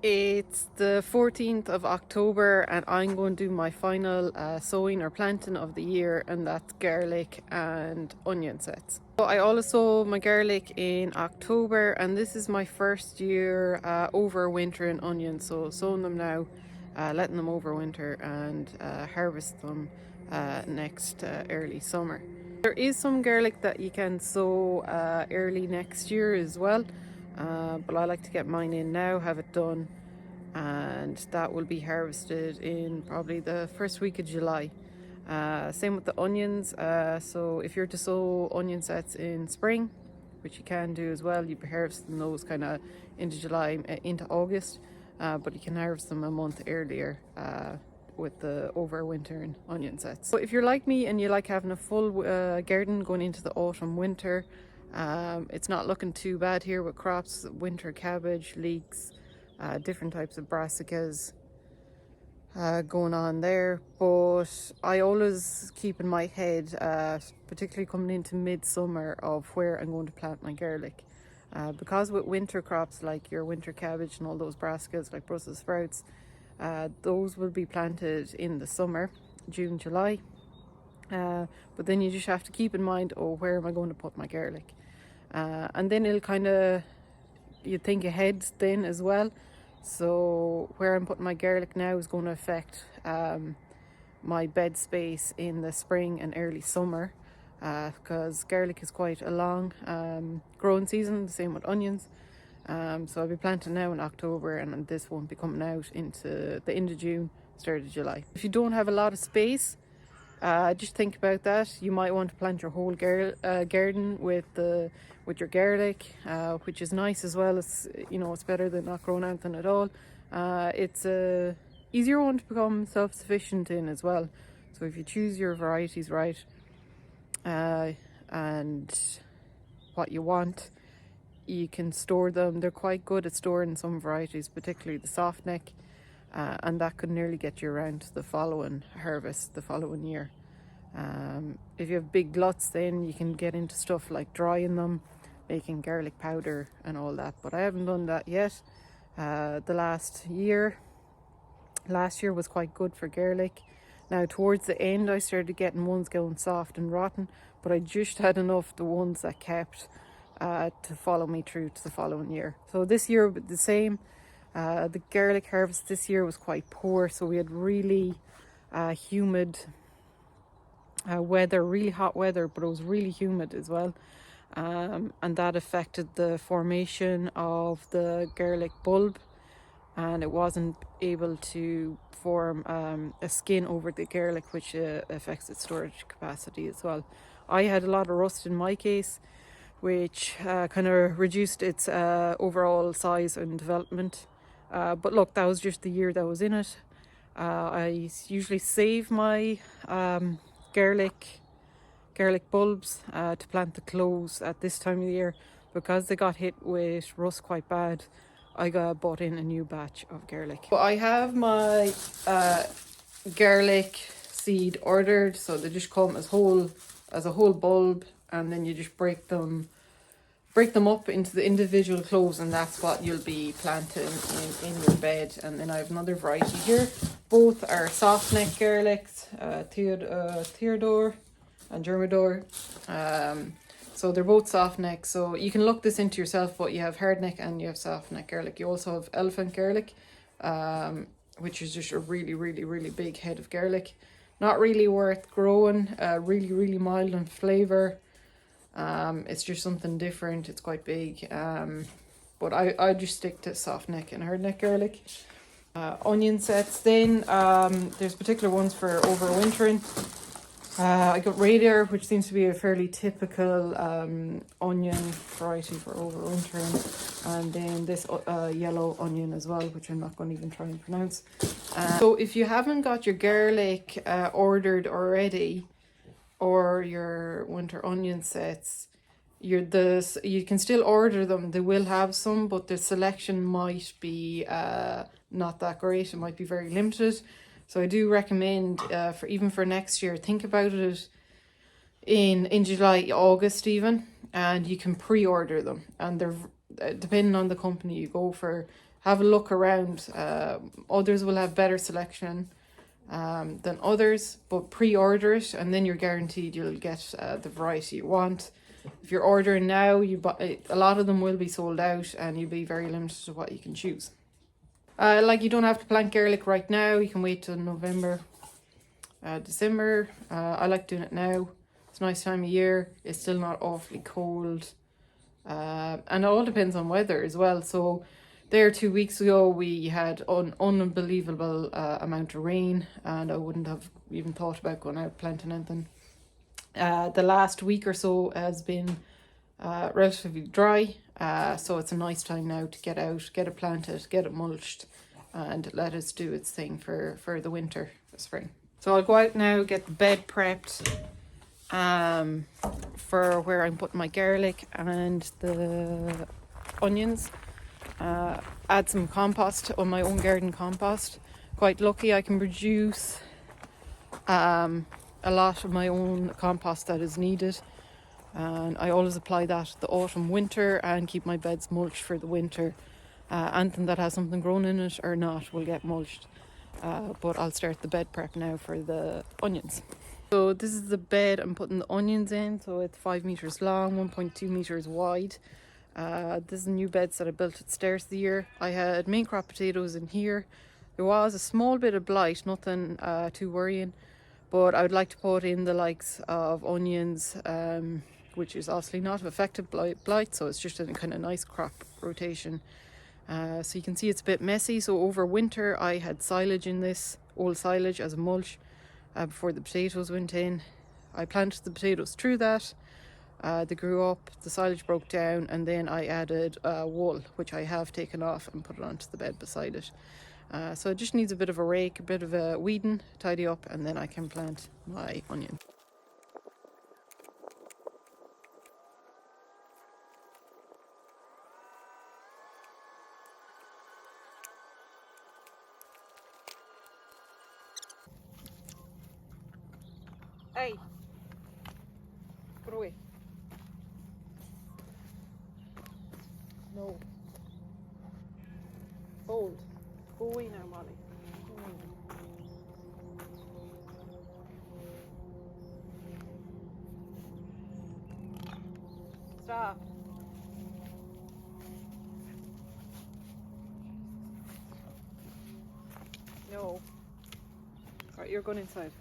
It's the 14th of October and I'm going to do my final sowing or planting of the year, and that's garlic and onion sets. So I always sow my garlic in October, and this is my first year overwintering onions. So sowing them now, letting them overwinter, and harvest them next early summer. There is some garlic that you can sow early next year as well. But I like to get mine in now, have it done, and that will be harvested in probably the first week of July. Same with the onions. So if you're to sow onion sets in spring, which you can do as well, you'd be harvesting those kind of into July, into August, but you can harvest them a month earlier with the overwintering onion sets. So if you're like me and you like having a full garden going into the autumn winter, it's not looking too bad here with crops: winter cabbage, leeks, different types of brassicas going on there. But I always keep in my head, particularly coming into midsummer, of where I'm going to plant my garlic. Because with winter crops like your winter cabbage and all those brassicas like Brussels sprouts, those will be planted in the summer, June, July. But then you just have to keep in mind, oh, where am I going to put my garlic? And then it'll kind of, you think ahead then as well. So where I'm putting my garlic now is going to affect my bed space in the spring and early summer, because garlic is quite a long growing season, the same with onions. So I'll be planting now in October, and this won't be coming out into the end of June, start of July. If you don't have a lot of space, just think about that. You might want to plant your whole garden with your garlic, which is nice as well. It's, it's better than not growing anything at all. It's a easier one to become self-sufficient in as well. So if you choose your varieties right, and what you want, you can store them. They're quite good at storing some varieties, particularly the soft neck. And that could nearly get you around to the following harvest, the following year. If you have big gluts, then you can get into stuff like drying them, making garlic powder and all that. But I haven't done that yet. Last year was quite good for garlic. Now towards the end I started getting ones going soft and rotten, but I just had enough, the ones that kept, to follow me through to the following year. So this year the same. The garlic harvest this year was quite poor, so we had really humid weather, really hot weather, but it was really humid as well, and that affected the formation of the garlic bulb, and it wasn't able to form a skin over the garlic, which affects its storage capacity as well. I had a lot of rust in my case, which kind of reduced its overall size and development. But look, that was just the year that was in it. I usually save my garlic bulbs to plant the cloves at this time of the year. Because they got hit with rust quite bad, I bought in a new batch of garlic. So I have my garlic seed ordered, so they just come as a whole bulb, and then you just break them up into the individual cloves, and that's what you'll be planting in your bed. And then I have another variety here. Both are soft neck garlics, Theodore and Germador. So they're both soft neck, so you can look this into yourself, but you have hard neck and you have soft neck garlic. You also have elephant garlic, which is just a really, really, really big head of garlic. Not really worth growing, really, really mild in flavour. It's just something different. It's quite big, but I just stick to soft neck and hard neck garlic. Onion sets then, there's particular ones for overwintering. I got Radier, which seems to be a fairly typical onion variety for overwintering, and then this yellow onion as well, which I'm not going to even try and pronounce. So if you haven't got your garlic ordered already, or your winter onion sets, you can still order them. They will have some, but the selection might be not that great. It might be very limited. So I do recommend, for next year, think about it in July, August even, and you can pre-order them. And they're depending on the company you go for, have a look around. Others will have better selection than others, but pre-order it and then you're guaranteed you'll get the variety you want. If you're ordering now, a lot of them will be sold out and you'll be very limited to what you can choose. Like, you don't have to plant garlic right now, you can wait till November, December. I like doing it now. It's a nice time of year, it's still not awfully cold. And it all depends on weather as well. So there 2 weeks ago we had an unbelievable amount of rain, and I wouldn't have even thought about going out planting anything. The last week or so has been relatively dry, so it's a nice time now to get out, get it planted, get it mulched, and let it do its thing for the winter, the spring. So I'll go out now, get the bed prepped for where I'm putting my garlic and the onions. Add some compost, on my own garden compost. Quite lucky I can produce a lot of my own compost that is needed, and I always apply that the autumn winter and keep my beds mulched for the winter. Anything that has something grown in it or not will get mulched, but I'll start the bed prep now for the onions. So this is the bed I'm putting the onions in. So it's 5 meters long, 1.2 meters wide. This is the new beds that I built at the start of the year. I had main crop potatoes in here. There was a small bit of blight, nothing too worrying, but I would like to put in the likes of onions, which is obviously not affected by blight, so it's just a kind of nice crop rotation. So you can see it's a bit messy. So over winter I had silage in this, old silage as a mulch, before the potatoes went in. I planted the potatoes through that. They grew up, the silage broke down, and then I added wool, which I have taken off and put it onto the bed beside it. So it just needs a bit of a rake, a bit of a weeding, tidy up, and then I can plant my onion. Hey, go away. No. Hold. Go away now, Molly. Stop. No. Alright, you're going inside.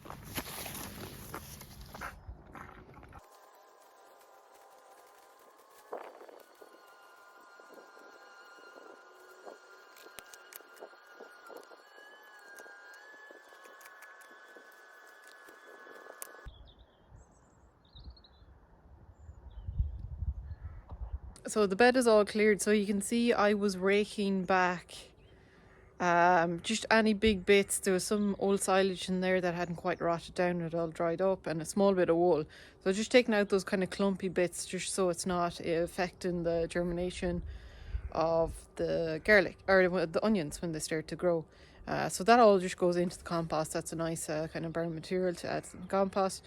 So the bed is all cleared, so you can see I was raking back just any big bits. There was some old silage in there that hadn't quite rotted down, it all dried up, and a small bit of wool. So just taking out those kind of clumpy bits just so it's not affecting the germination of the garlic or the onions when they start to grow. So that all just goes into the compost. That's a nice kind of burn material to add to the compost.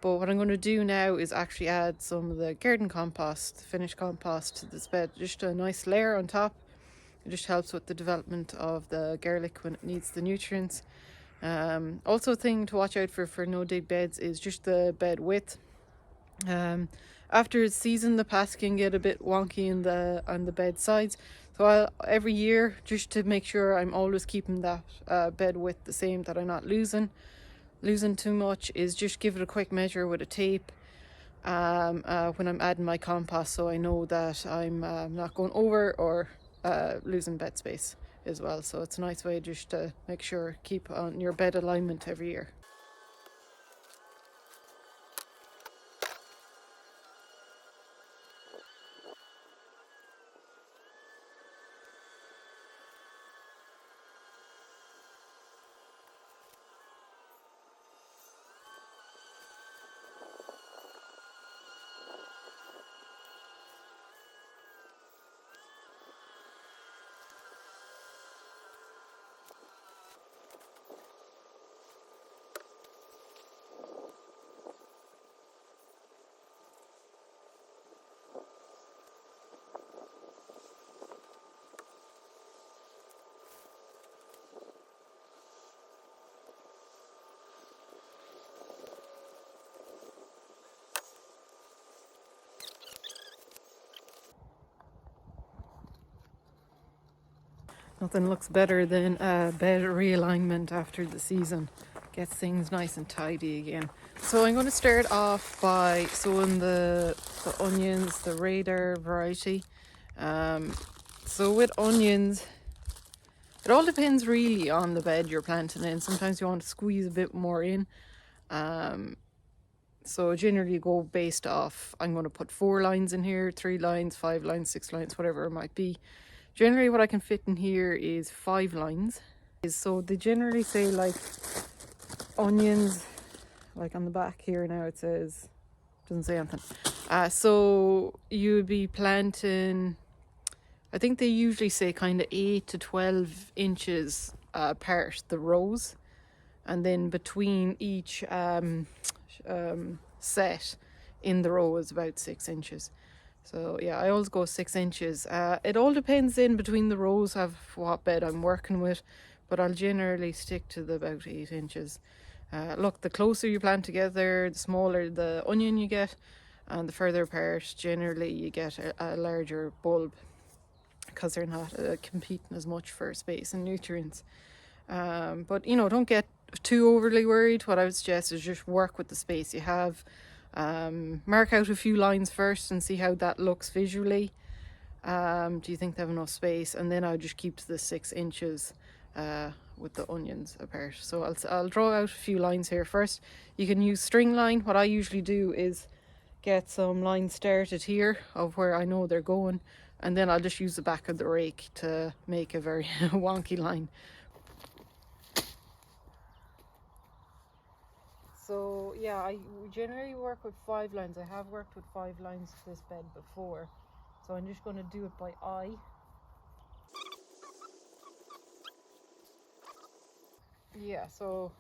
But what I'm going to do now is actually add some of the garden compost, finished compost, to this bed. Just a nice layer on top. It just helps with the development of the garlic when it needs the nutrients. Also a thing to watch out for no-dig beds is just the bed width. After its season, the paths can get a bit wonky on the bed sides. So every year, just to make sure I'm always keeping that bed width the same, that I'm not losing too much, is just give it a quick measure with a tape when I'm adding my compost, so I know that I'm not going over or losing bed space as well. So it's a nice way just to make sure keep on your bed alignment every year. Nothing looks better than a bed realignment after the season. Gets things nice and tidy again. So I'm going to start off by sowing the onions, the radar variety. So with onions, it all depends really on the bed you're planting in. Sometimes you want to squeeze a bit more in. So generally go based off, I'm going to put 4 lines in here, 3 lines, 5 lines, 6 lines, whatever it might be. Generally what I can fit in here is 5 lines. So they generally say like onions, like on the back here now it says, doesn't say anything. So you would be planting, I think they usually say kind of 8 to 12 inches apart, the rows. And then between each set in the row is about 6 inches. So yeah, I always go 6 inches. It all depends in between the rows of what bed I'm working with, but I'll generally stick to the about 8 inches. Look, the closer you plant together, the smaller the onion you get, and the further apart, generally you get a larger bulb because they're not competing as much for space and nutrients. But you know, don't get too overly worried. What I would suggest is just work with the space you have. Mark out a few lines first and see how that looks visually. Do you think they have enough space? And then I'll just keep to the 6 inches with the onions apart. So I'll draw out a few lines here first. You can use string line. What I usually do is get some lines started here of where I know they're going, and then I'll just use the back of the rake to make a very wonky line. So yeah, I generally work with 5 lines. I have worked with 5 lines to this bed before, so I'm just going to do it by eye. Yeah, so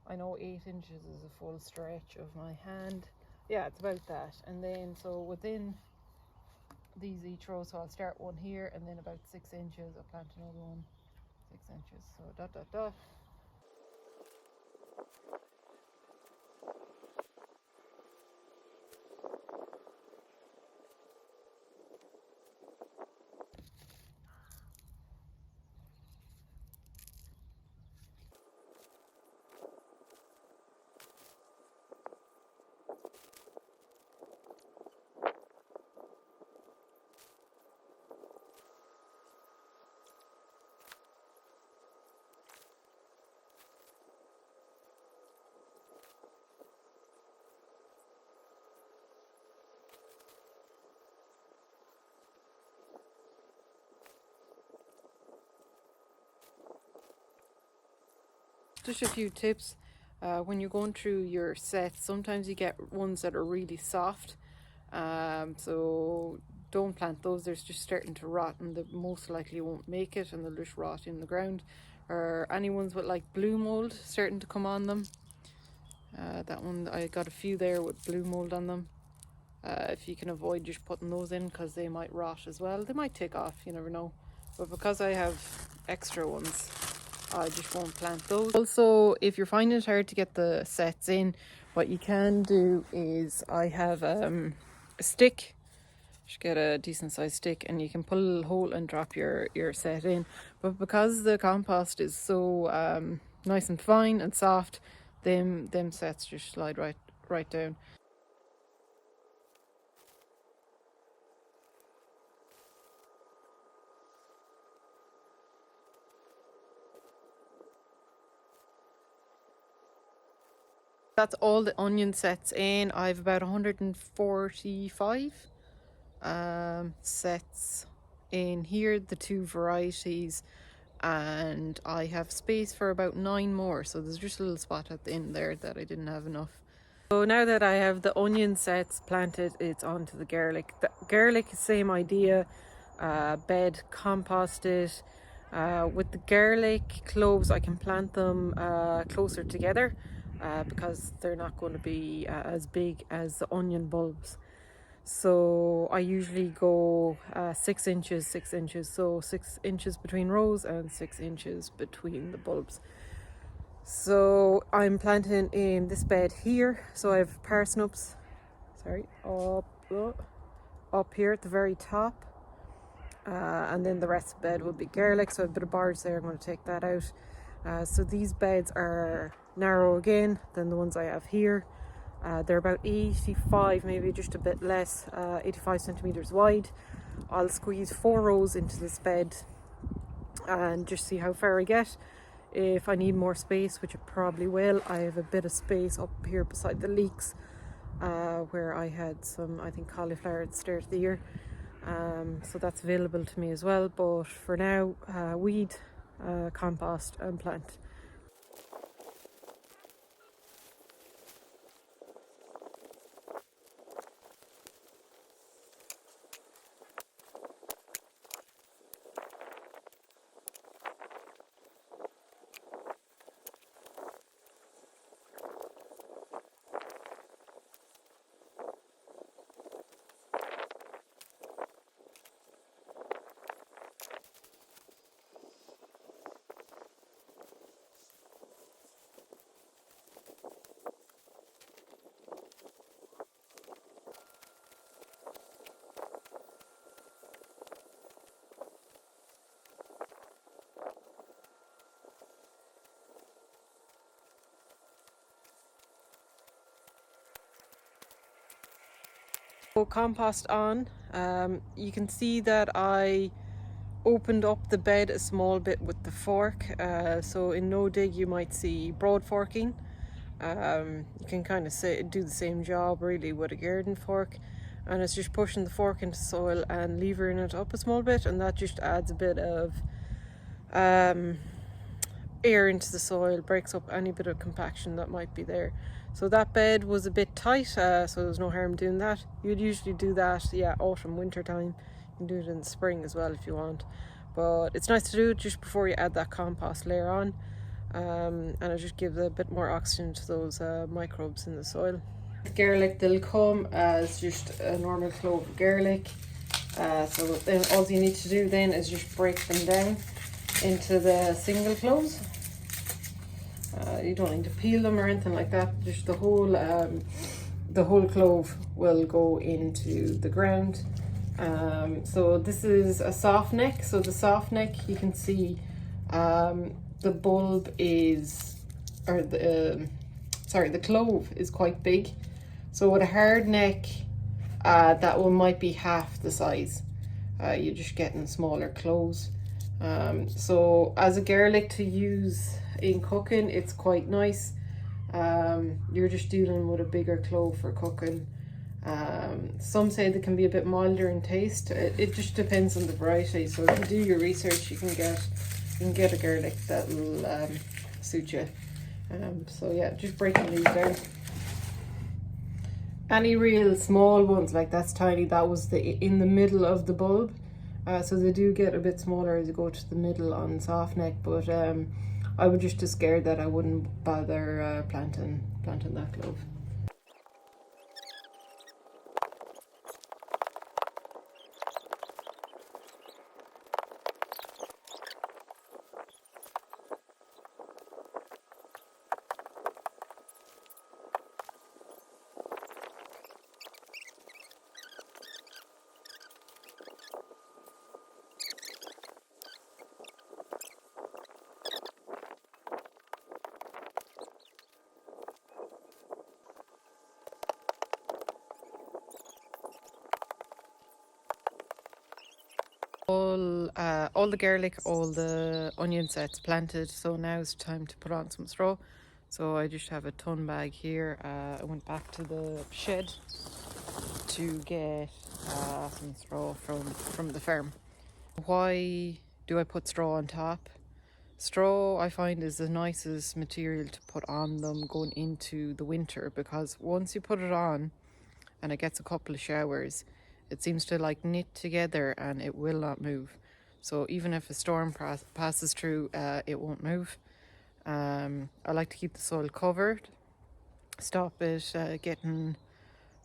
I know 8 inches is a full stretch of my hand. Yeah, it's about that. And then so within these each row, so I'll start one here, and then about 6 inches I'll plant another one, 6 inches. So dot dot dot. Just a few tips. When you're going through your sets, sometimes you get ones that are really soft. So don't plant those. They're just starting to rot and they most likely won't make it and they'll just rot in the ground. Or any ones with like blue mold starting to come on them. That one, I got a few there with blue mold on them. If you can avoid just putting those in because they might rot as well. They might take off, you never know. But because I have extra ones, I just won't plant those. Also, if you're finding it hard to get the sets in, what you can do is I have a stick. Just get a decent sized stick and you can pull a little hole and drop your set in. But because the compost is so nice and fine and soft, them sets just slide right down. That's all the onion sets in. I've about 145 sets in here, the 2 varieties, and I have space for about 9 more. So there's just a little spot at the end there that I didn't have enough. So now that I have the onion sets planted, it's on to the garlic. The garlic, same idea, bed composted. With the garlic cloves, I can plant them closer together because they're not going to be as big as the onion bulbs. So I usually go 6 inches, 6 inches. So 6 inches between rows and 6 inches between the bulbs. So I'm planting in this bed here. So I have parsnips, up here at the very top. and then the rest of the bed will be garlic. So a bit of barge there, I'm going to take that out. So these beds are narrow again than the ones I have here. They're about 85, maybe just a bit less, 85 centimeters wide. I'll squeeze 4 rows into this bed and just see how far I get. If I need more space, which I probably will, I have a bit of space up here beside the leeks, where I had some, I think, cauliflower at the start of the year. So that's available to me as well. But for now, weed, compost and plant. So compost on, you can see that I opened up the bed a small bit with the fork, so in no dig you might see broad forking. You can kind of do the same job really with a garden fork, and it's just pushing the fork into soil and levering it up a small bit, and that just adds a bit of air into the soil, breaks up any bit of compaction that might be there. So that bed was a bit tight, so there was no harm doing that. You'd usually do that, yeah, autumn, winter time. You can do it in the spring as well if you want. But it's nice to do it just before you add that compost layer on. And it just gives a bit more oxygen to those microbes in the soil. Garlic, they'll come as just a normal clove of garlic. So then all you need to do then is just break them down into the single cloves. You don't need to peel them or anything like that. Just the whole clove will go into the ground. So this is a soft neck. So the soft neck, you can see the bulb is, or the clove is quite big. So with a hard neck, that one might be half the size. You're just getting smaller cloves. So as a garlic to use in cooking, it's quite nice. You're just dealing with a bigger clove for cooking. Some say they can be a bit milder in taste. It just depends on the variety. So if you do your research, you can get a garlic that will suit you. So yeah, just breaking these down. Any real small ones, like that's tiny, that was in the middle of the bulb. So they do get a bit smaller as you go to the middle on soft neck, but I would just discard that. I wouldn't bother planting that clove. All the garlic, all the onion sets planted, so now it's time to put on some straw. So I just have a ton bag here. I went back to the shed to get some straw from the farm. Why do I put straw on top? Straw, I find, is the nicest material to put on them going into the winter, because once you put it on and it gets a couple of showers, it seems to like knit together and it will not move. So even if a storm passes through, it won't move. I like to keep the soil covered, stop it getting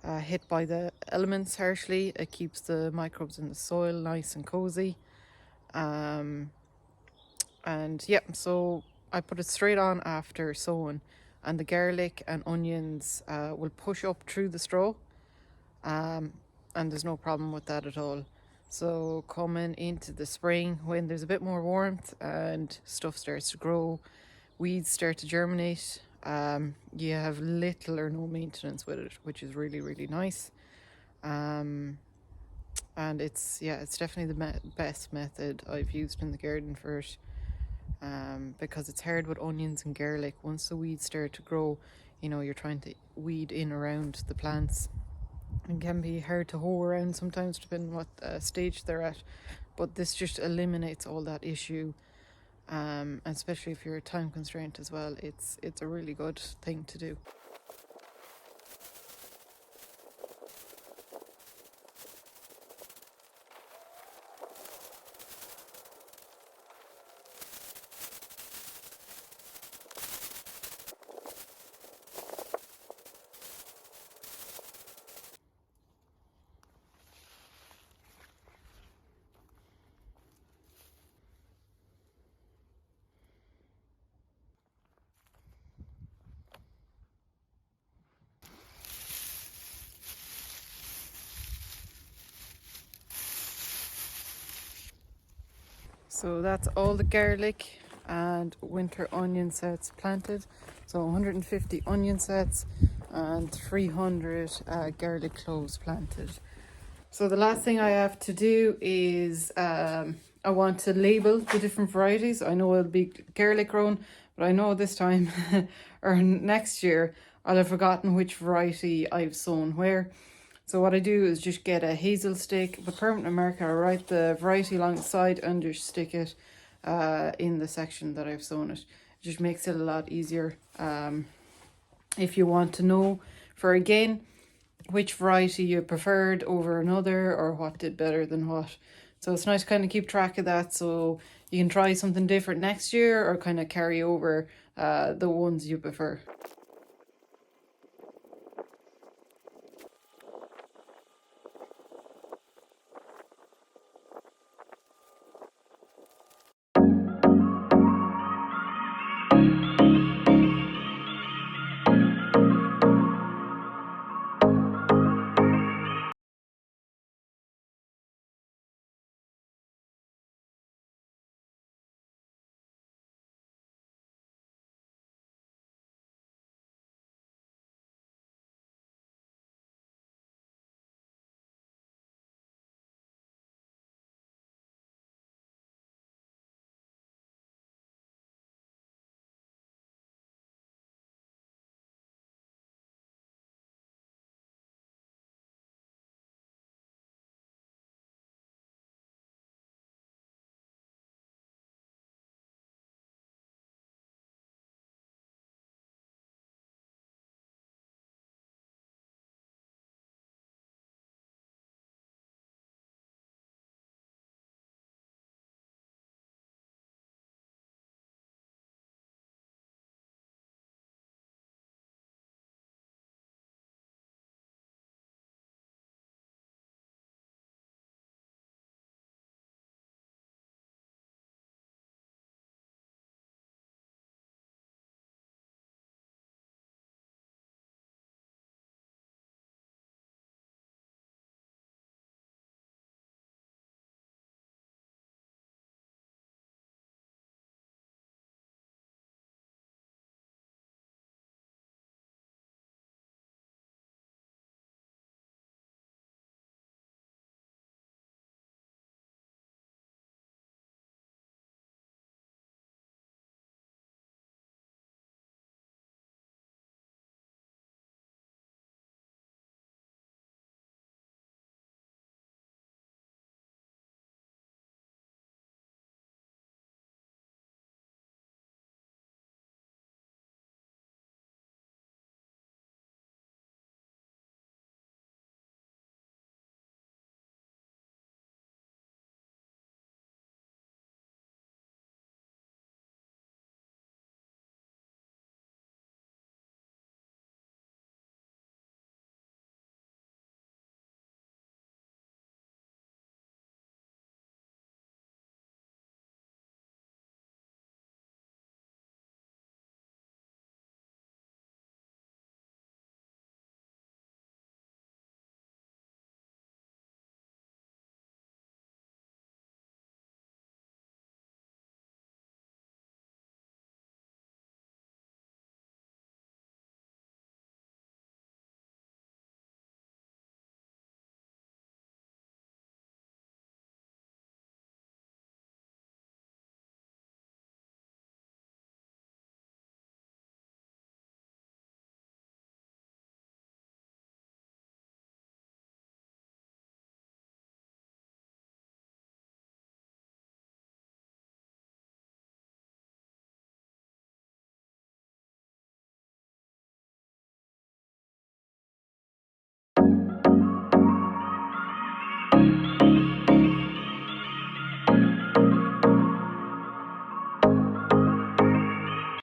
hit by the elements harshly. It keeps the microbes in the soil nice and cozy. And yeah, so I put it straight on after sowing, and the garlic and onions will push up through the straw. And there's no problem with that at all. So coming into the spring, when there's a bit more warmth and stuff starts to grow, weeds start to germinate, you have little or no maintenance with it, which is really, really nice. Um, and it's definitely the best method I've used in the garden for it. Because it's hard with onions and garlic. Once the weeds start to grow, you're trying to weed in around the plants, and can be hard to hoe around sometimes, depending what stage they're at. But this just eliminates all that issue, and especially if you're time constrained as well. It's a really good thing to do. So that's all the garlic and winter onion sets planted. So 150 onion sets and 300 garlic cloves planted. So the last thing I have to do is I want to label the different varieties. I know it'll be garlic grown, but I know this time or next year I'll have forgotten which variety I've sown where. So what I do is just get a hazel stick, a permanent marker, I write the variety along the side and just stick it in the section that I've sown it. It just makes it a lot easier if you want to know for again which variety you preferred over another or what did better than what. So it's nice to kind of keep track of that, so you can try something different next year or kind of carry over the ones you prefer.